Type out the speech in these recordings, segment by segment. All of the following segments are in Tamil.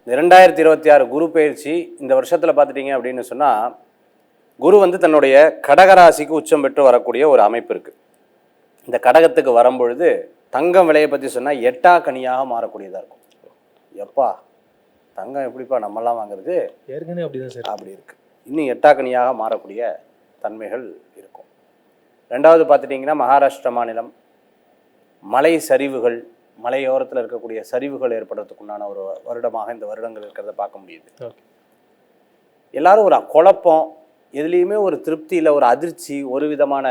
2026 குரு பயிற்சி இந்த வருஷத்தில் பார்த்துட்டிங்க அப்படின்னு சொன்னால், குரு வந்து தன்னுடைய கடகராசிக்கு உச்சம் பெற்று வரக்கூடிய ஒரு அமைப்பு இருக்குது. இந்த கடகத்துக்கு வரும்பொழுது தங்கம் விலையை பற்றி சொன்னால் 8ஆம் கனியாக மாறக்கூடியதாக இருக்கும். எப்பா தங்கம் எப்படிப்பா நம்மெல்லாம் வாங்குறது, ஏற்கனவே அப்படிதான் சார் அப்படி இருக்குது. இன்னும் 8ஆம் கனியாக மாறக்கூடிய தன்மைகள் இருக்கும். ரெண்டாவது பார்த்துட்டிங்கன்னா, மகாராஷ்டிரா மாநிலம் மலை சரிவுகள், மலையோரத்தில் இருக்கக்கூடிய சரிவுகள் ஏற்படுறதுக்குண்டான ஒரு வருடமாக இந்த வருடங்கள் இருக்கிறத பார்க்க முடியுது. எல்லாரும் ஒரு குழப்பம், எதுலேயுமே ஒரு திருப்தி இல்லை, ஒரு அதிர்ச்சி, ஒரு விதமான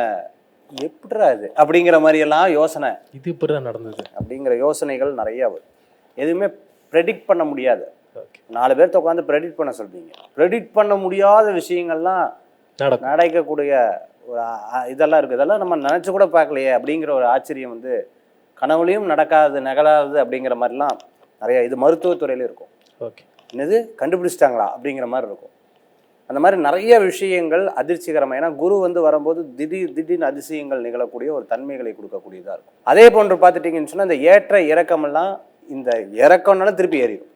எப்படிரா இது அப்படிங்கிற மாதிரியெல்லாம் யோசனை, இது இப்படி தான் நடந்தது அப்படிங்கிற யோசனைகள் நிறையா வரும். எதுவுமே ப்ரெடிக்ட் பண்ண முடியாது. 4 பேர்த்த உட்காந்து ப்ரெடிக்ட் பண்ண சொல்றீங்க, ப்ரெடிக்ட் பண்ண முடியாத விஷயங்கள்லாம் நடக்கக்கூடிய ஒரு இதெல்லாம் இருக்குது. இதெல்லாம் நம்ம நினச்சி கூட பார்க்கலையே அப்படிங்கிற ஒரு ஆச்சரியம் வந்து கனவுலையும் நடக்காது, நகலாது அப்படிங்கிற மாதிரிலாம் நிறையா. இது மருத்துவத்துறையில இருக்கும். என்னது கண்டுபிடிச்சிட்டாங்களா அப்படிங்கிற மாதிரி இருக்கும். அந்த மாதிரி நிறைய விஷயங்கள் அதிர்ச்சிகரமாக. ஏன்னா குரு வந்து வரும்போது திடீர்னு அதிசயங்கள் நிகழக்கூடிய ஒரு தன்மைகளை கொடுக்கக்கூடியதாக இருக்கும். அதே போன்று பார்த்துட்டிங்கன்னு சொன்னால், இந்த ஏற்ற இறக்கமெல்லாம், இந்த இறக்கம்னாலும் திருப்பி ஏறிடும்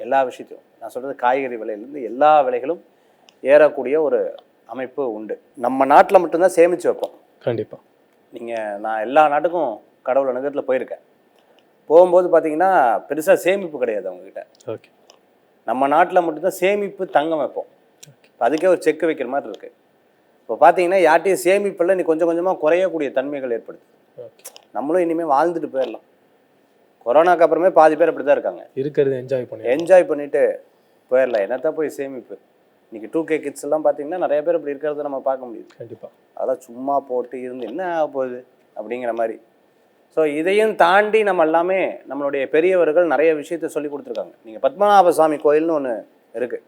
எல்லா விஷயத்தையும். நான் சொல்கிறது காய்கறி விலையிலேருந்து எல்லா விலைகளும் ஏறக்கூடிய ஒரு அமைப்பு உண்டு. நம்ம நாட்டில் மட்டும்தான் சேமித்து வைப்போம். கண்டிப்பாக நான் எல்லா நாட்டுக்கும் கடவுள் அனுகத்தில் போயிருக்கேன். போகும்போது பார்த்தீங்கன்னா பெருசாக சேமிப்பு கிடையாது அவங்கக்கிட்ட. நம்ம நாட்டில் மட்டும்தான் சேமிப்பு தங்கம் வைப்போம். அதுக்கே ஒரு செக்கு வைக்கிற மாதிரி இருக்குது. இப்போ பார்த்தீங்கன்னா யார்ட்டையும் சேமிப்பில் நீ கொஞ்சம் கொஞ்சமாக குறையக்கூடிய தன்மைகள் ஏற்படுது. நம்மளும் இனிமேல் வாழ்ந்துட்டு போயிடலாம். கொரோனாக்கு அப்புறமே பாதி பேர் அப்படி தான் இருக்காங்க. இருக்கிறது என்ஜாய் பண்ணிட்டு போயிடலாம். என்னத்தான் போய் சேமிப்பு. இன்னைக்கு 2K கிட்ஸ் எல்லாம் பார்த்தீங்கன்னா நிறைய பேர் இப்படி இருக்கிறத நம்ம பார்க்க முடியுது. கண்டிப்பாக அதெல்லாம் சும்மா போட்டு இருந்து என்ன ஆக போகுது அப்படிங்கிற மாதிரி. ஸோ இதையும் தாண்டி நம்ம எல்லாமே நம்மளுடைய பெரியவர்கள் நிறைய விஷயத்த சொல்லி கொடுத்துருக்காங்க. நீங்கள் பத்மநாப சுவாமி கோயில்னு ஒன்று இருக்குது.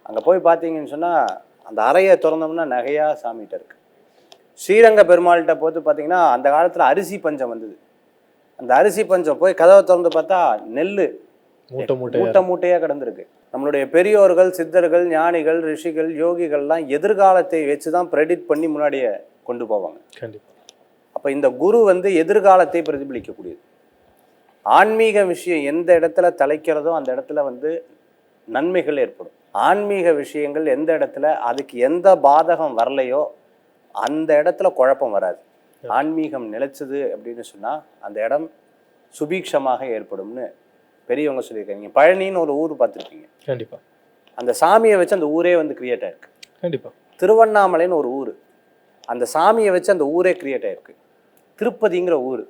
அங்கே போய் பார்த்தீங்கன்னு சொன்னால், அந்த அறையை திறந்தோம்னா நகையாக சாமிகிட்ட இருக்குது. ஸ்ரீரங்க பெருமாள்கிட்ட போட்டு பார்த்தீங்கன்னா, அந்த காலத்தில் அரிசி பஞ்சம் வந்தது. அந்த அரிசி பஞ்சம் போய் கதவை திறந்து பார்த்தா நெல் மூட்டையாக கிடந்திருக்கு. நம்மளுடைய பெரியோர்கள், சித்தர்கள், ஞானிகள், ரிஷிகள், யோகிகள்லாம் எதிர்காலத்தை வச்சு தான் ப்ரெடிக்ட் பண்ணி முன்னாடியே கொண்டு போவாங்க. கண்டிப்பாக. அப்போ இந்த குரு வந்து எதிர்காலத்தை பிரதிபலிக்கக்கூடியது. ஆன்மீக விஷயம் எந்த இடத்துல தலைக்கிறதோ அந்த இடத்துல வந்து நன்மைகள் ஏற்படும். ஆன்மீக விஷயங்கள் எந்த இடத்துல அதுக்கு எந்த பாதகம் வரலையோ அந்த இடத்துல குழப்பம் வராது. ஆன்மீகம் நிலைச்சது அப்படின்னு சொன்னால் அந்த இடம் சுபீக்ஷமாக ஏற்படும்னு பெரியவங்க சொல்லியிருக்காங்க. நீங்கள் பழனின்னு ஒரு ஊர் பார்த்துருப்பீங்க. கண்டிப்பாக. அந்த சாமியை வச்சு அந்த ஊரே வந்து கிரியேட் ஆயிருக்கு. கண்டிப்பாக. திருவண்ணாமலைன்னு ஒரு ஊர், அந்த சாமியை வச்சு அந்த ஊரே கிரியேட் ஆயிருக்கு. திருப்பதிங்கிற ஊர்,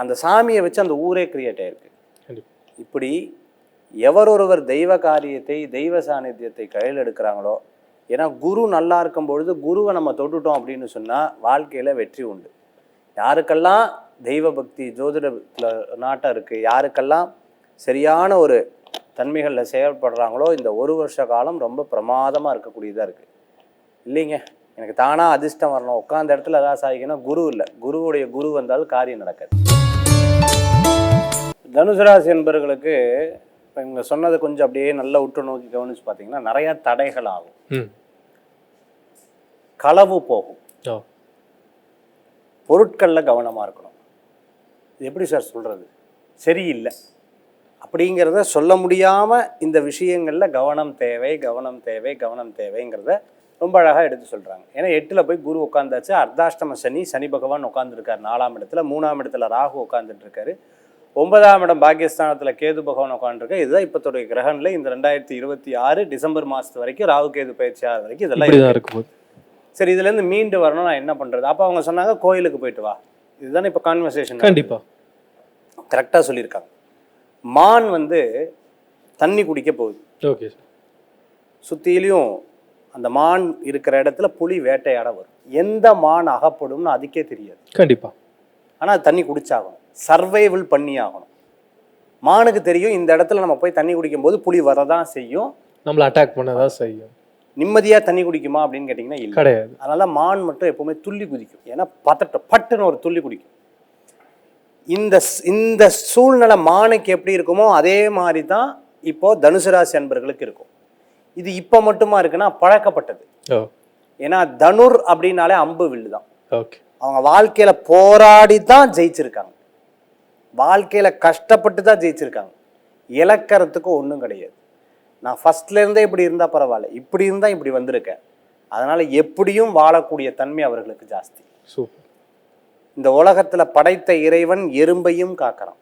அந்த சாமியை வச்சு அந்த ஊரே கிரியேட் ஆயிருக்கு. இப்படி எவரொருவர் தெய்வ காரியத்தை, தெய்வ சாநித்தியத்தை கையில் எடுக்கிறாங்களோ, ஏன்னா குரு நல்லா இருக்கும் பொழுது குருவை நம்ம தொட்டுட்டோம் அப்படின்னு சொன்னால் வாழ்க்கையில் வெற்றி உண்டு. யாருக்கெல்லாம் தெய்வ பக்தி ஜோதிடத்தில் நாட்டம் இருக்குது, யாருக்கெல்லாம் சரியான ஒரு தன்மைகளில் செயல்படுறாங்களோ, இந்த ஒரு வருஷ காலம் ரொம்ப பிரமாதமாக இருக்கக்கூடியதாக இருக்குது. இல்லைங்க எனக்கு தானாக அதிர்ஷ்டம் வரணும், உட்காந்த இடத்துல ஏதாவது சாதிக்கணும், குரு இல்லை. குருவுடைய குரு வந்தாலும் காரியம் நடக்காது. தனுசு ராசி என்பவர்களுக்கு இப்போ இவங்க சொன்னது கொஞ்சம் அப்படியே நல்லா உற்று நோக்கி கவனிச்சு பார்த்தீங்கன்னா, நிறையா தடைகள் ஆகும். களவு போகும். பொருட்களில் கவனமாக இருக்கணும். இது எப்படி சார் சொல்கிறது, சரியில்லை அப்படிங்கிறத சொல்ல முடியாமல் இந்த விஷயங்களில் கவனம் தேவை, கவனம் தேவை, கவனம் தேவைங்கிறத ரொம்ப அழகாக எடுத்து சொல்கிறாங்க. ஏன்னா 8ல் போய் குரு உட்காந்தாச்சு. அர்த்தாஷ்டம சனி பகவான் உட்காந்துருக்காரு 4ஆம் இடத்துல, 3ஆம் இடத்துல ராகு உட்காந்துட்டு இருக்காரு, 9ஆம் இடம் பாகிஸ்தானத்தில் கேது பகவான் உட்காந்துருக்காரு. இதுதான் இப்போத்துடைய கிரகணில் இந்த 2026 டிசம்பர் மாதத்து வரைக்கும் ராகு கேது பயிற்சி ஆகிறது வரைக்கும் இதெல்லாம் இருக்கும். சரி, இதுலேருந்து மீண்டு வரணும், நான் என்ன பண்ணுறது? அப்போ அவங்க சொன்னாங்க கோயிலுக்கு போயிட்டு வா. இதுதானே இப்போ கான்வர்சேஷன். கண்டிப்பாக கரெக்டாக சொல்லியிருக்காங்க. மான் வந்து தண்ணி குடிக்க போகுது. ஓகே. சுற்றிலையும் அந்த மான் இருக்கிற இடத்துல புலி வேட்டையாட வரும். எந்த மான் அகப்படும்னு அதுக்கே தெரியாது. கண்டிப்பாக. ஆனால் தண்ணி குடிச்சாகணும், சர்வைவல் பண்ணி ஆகணும். மானுக்கு தெரியும் இந்த இடத்துல நம்ம போய் தண்ணி குடிக்கும்போது புலி வரதான் செய்யும், நம்மளை அட்டாக் பண்ணதான் செய்யும். நிம்மதியாக தண்ணி குடிக்குமா அப்படின்னு கேட்டிங்கன்னா இல்லை, கிடையாது. அதனால் மான் மட்டும் எப்போவுமே துள்ளி குதிக்கும். ஏன்னா பட்டுன்னு ஒரு துள்ளி குடிக்கும். இந்த சூழ்நிலை மானுக்கு எப்படி இருக்குமோ அதே மாதிரி தான் இப்போது தனுசு ராசி அன்பர்களுக்கு இருக்கும். இது இப்போ மட்டுமா இருக்குன்னா பழக்கப்பட்டது. ஏன்னா தனுர் அப்படின்னாலே அம்பு வில்லு தான். அவங்க வாழ்க்கையில் போராடி தான் ஜெயிச்சிருக்காங்க, வாழ்க்கையில் கஷ்டப்பட்டு தான் ஜெயிச்சிருக்காங்க. இழக்கிறதுக்கு ஒன்றும் கிடையாது. நான் ஃபர்ஸ்ட்லேருந்தே இப்படி இருந்தால் பரவாயில்ல, இப்படி இருந்தால் இப்படி வந்திருக்கேன், அதனால் எப்படியும் வாழக்கூடிய தன்மை அவர்களுக்கு ஜாஸ்தி. சூப்பர். இந்த உலகத்தில் படைத்த இறைவன் எறும்பையும் காக்கிறான்.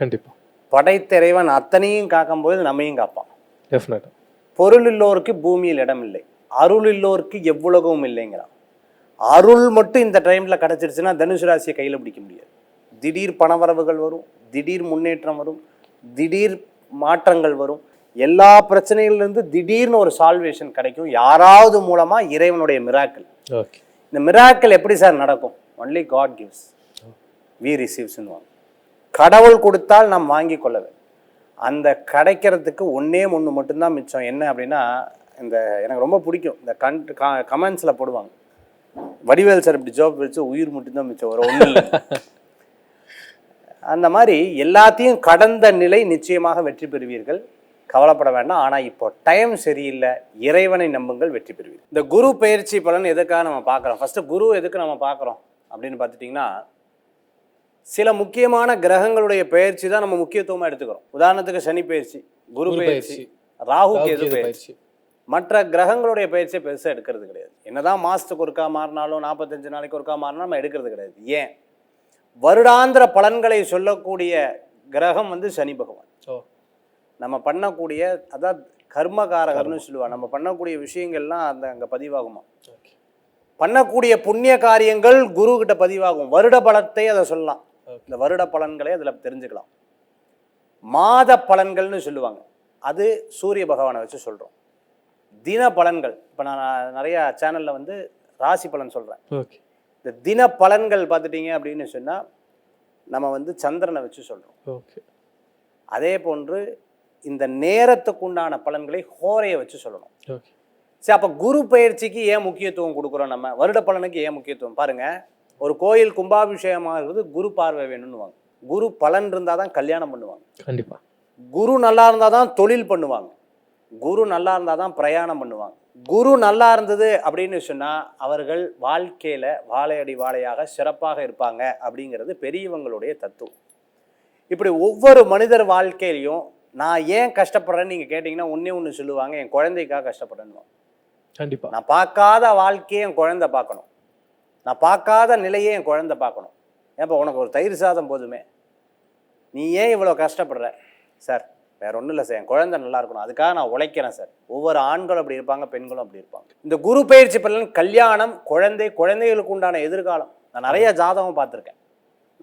கண்டிப்பாக. படைத்த இறைவன் அத்தனையும் காக்கும்போது நம்மையும் காப்பான். டெஃபினட்டாக. பொருள் இல்லோருக்கு பூமியில் இடம் இல்லை, அருள் இல்லோருக்கு எவ்வுலகவும் இல்லைங்கிறான். அருள் மட்டும் இந்த டைமில் கிடச்சிருச்சுன்னா தனுசு ராசியை கையில் பிடிக்க முடியாது. திடீர் பணவரவுகள் வரும், திடீர் முன்னேற்றம் வரும், திடீர் மாற்றங்கள் வரும். எல்லா பிரச்சனைகளிலிருந்து திடீர்னு ஒரு சால்வேஷன் கிடைக்கும் யாராவது மூலமாக. இறைவனுடைய மிராக்கிள். ஓகே. இந்த மிராக்கிள் எப்படி சார் நடக்கும்? ஒன்லி காட் கிவ்ஸ், வி ரிசீவ்ஸ்ன்னு. கடவுள் கொடுத்தால் நாம் வாங்கி கொள்ள வேண்டும். அந்த கிடைக்கிறதுக்கு ஒன்றே ஒன்று மட்டும்தான் மிச்சம். என்ன அப்படின்னா, இந்த எனக்கு ரொம்ப பிடிக்கும், இந்த கமெண்ட்ஸில் போடுவாங்க, வடிவேல் சார் இப்படி ஜாப் வச்சு உயிர் மட்டும்தான் மிச்சம், ஒரு ஒன்றும் இல்லை. அந்த மாதிரி எல்லாத்தையும் கடந்த நிலை நிச்சயமாக வெற்றி பெறுவீர்கள், கவலைப்பட வேண்டாம். ஆனால் இப்போ டைம் சரியில்லை, இறைவனை நம்புங்கள், வெற்றி பெறுவீர்கள். இந்த குரு பயிற்சி பலன் எதுக்காக நம்ம பார்க்குறோம்? ஃபஸ்ட்டு குரு எதுக்கு நம்ம பார்க்குறோம் அப்படின்னு பார்த்துட்டிங்கன்னா, சில முக்கியமான கிரகங்களுடைய பயிற்சி தான் நம்ம முக்கியத்துவமாக எடுத்துக்கிறோம். உதாரணத்துக்கு சனி பயிற்சி, குரு பயிற்சி, ராகு கேது பயிற்சி. மற்ற கிரகங்களுடைய பயிற்சியை பெருசாக எடுக்கிறது கிடையாது. என்னதான் மாதத்துக்கு ஒருக்கா மாறினாலும் 45 நாளைக்கு ஒருக்கா மாறினாலும் நம்ம எடுக்கிறது கிடையாது. ஏன்? வருடாந்திர பலன்களை சொல்லக்கூடிய கிரகம் வந்து சனி பகவான். நம்ம பண்ணக்கூடிய, அதாவது கர்மகாரகர்னு சொல்லுவாங்க, நம்ம பண்ணக்கூடிய விஷயங்கள்லாம் அங்கே பதிவாகுமா, பண்ணக்கூடிய புண்ணிய காரியங்கள் குரு கிட்ட பதிவாகும். வருட பலத்தை அதை சொல்லலாம், இந்த வருட பலன்களை அதில் தெரிஞ்சுக்கலாம். மாத பலன்கள்னு சொல்லுவாங்க, அது சூரிய பகவானை வச்சு சொல்கிறோம். தின பலன்கள், இப்போ நான் நிறையா சேனலில் வந்து ராசி பலன் சொல்கிறேன். இந்த தின பலன்கள் பார்த்துட்டீங்க அப்படின்னு சொன்னால் நம்ம வந்து சந்திரனை வச்சு சொல்கிறோம். அதே போன்று இந்த நேரத்துக்கு உண்டான பலன்களை ஹோரையை வச்சு சொல்லணும். சரி, அப்போ குரு பயிற்சிக்கு ஏன் முக்கியத்துவம் கொடுக்குறோம்? நம்ம வருட பலனுக்கு ஏன் முக்கியத்துவம்? பாருங்கள், ஒரு கோயில் கும்பாபிஷேகமாக இருக்குது, குரு பார்வை வேணும்னுவாங்க. குரு பலன் இருந்தால் தான் கல்யாணம் பண்ணுவாங்க. கண்டிப்பாக. குரு நல்லா இருந்தால் தான் தொழில் பண்ணுவாங்க. குரு நல்லா இருந்தால் தான் பிரயாணம் பண்ணுவாங்க. குரு நல்லா இருந்தது அப்படின்னு சொன்னால் அவர்கள் வாழ்க்கையில் வாழையடி வாழையாக சிறப்பாக இருப்பாங்க அப்படிங்கிறது பெரியவங்களுடைய தத்துவம். இப்படி ஒவ்வொரு மனிதர் வாழ்க்கையிலையும் நான் ஏன் கஷ்டப்படுறேன்னு நீங்கள் கேட்டிங்கன்னா ஒன்று சொல்லுவாங்க, என் குழந்தைக்காக கஷ்டப்படுறேன்னு. கண்டிப்பாக. நான் பார்க்காத வாழ்க்கையை என் குழந்தை பார்க்கணும், நான் பார்க்காத நிலையை என் குழந்தை பார்க்கணும். ஏன்ப்பா உனக்கு ஒரு தயிர் சாதம் போதுமே, நீ ஏன் இவ்வளோ கஷ்டப்படுற? சார் வேற ஒன்றும் இல்லை சார், என் குழந்தை நல்லா இருக்கணும், அதுக்காக நான் உழைக்கிறேன் சார். ஒவ்வொரு ஆண்களும் அப்படி இருப்பாங்க, பெண்களும் அப்படி இருப்பாங்க. இந்த குரு பயிற்சி பலன் கல்யாணம், குழந்தைகளுக்கு உண்டான எதிர்காலம். நான் நிறைய ஜாதகம் பார்த்துருக்கேன்.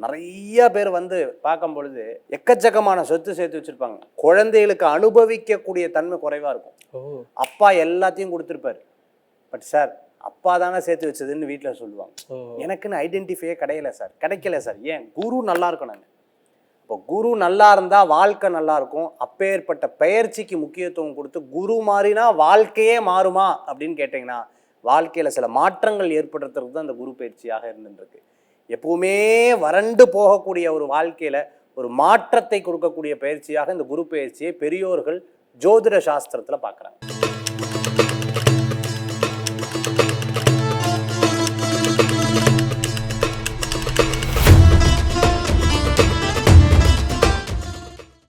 நிறைய பேர் வந்து பார்க்கும் பொழுது எக்கச்சக்கமான சொத்து சேர்த்து வச்சிருப்பாங்க, குழந்தைகளுக்கு அனுபவிக்கக்கூடிய தன்மை குறைவாக இருக்கும். அப்பா எல்லாத்தையும் கொடுத்துருப்பாரு, பட் சார் அப்பா தானே சேர்த்து வச்சதுன்னு வீட்டில் சொல்லுவாங்க. எனக்குன்னு ஐடென்டிஃபையே கிடைக்கல சார். ஏன்? குரு நல்லா இருக்கும். நாங்கள் இப்போ குரு நல்லா இருந்தால் வாழ்க்கை நல்லா இருக்கும். அப்பேற்பட்ட பயிற்சிக்கு முக்கியத்துவம் கொடுத்து குரு மாறினா வாழ்க்கையே மாறுமா அப்படின்னு கேட்டிங்கன்னா, வாழ்க்கையில் சில மாற்றங்கள் ஏற்படுறதுக்கு தான் இந்த குரு பயிற்சியாக இருந்துருக்கு. எப்பவுமே வறண்டு போகக்கூடிய ஒரு வாழ்க்கையில் ஒரு மாற்றத்தை கொடுக்கக்கூடிய பயிற்சியாக இந்த குரு பயிற்சியை பெரியோர்கள் ஜோதிட சாஸ்திரத்தில் பார்க்குறாங்க.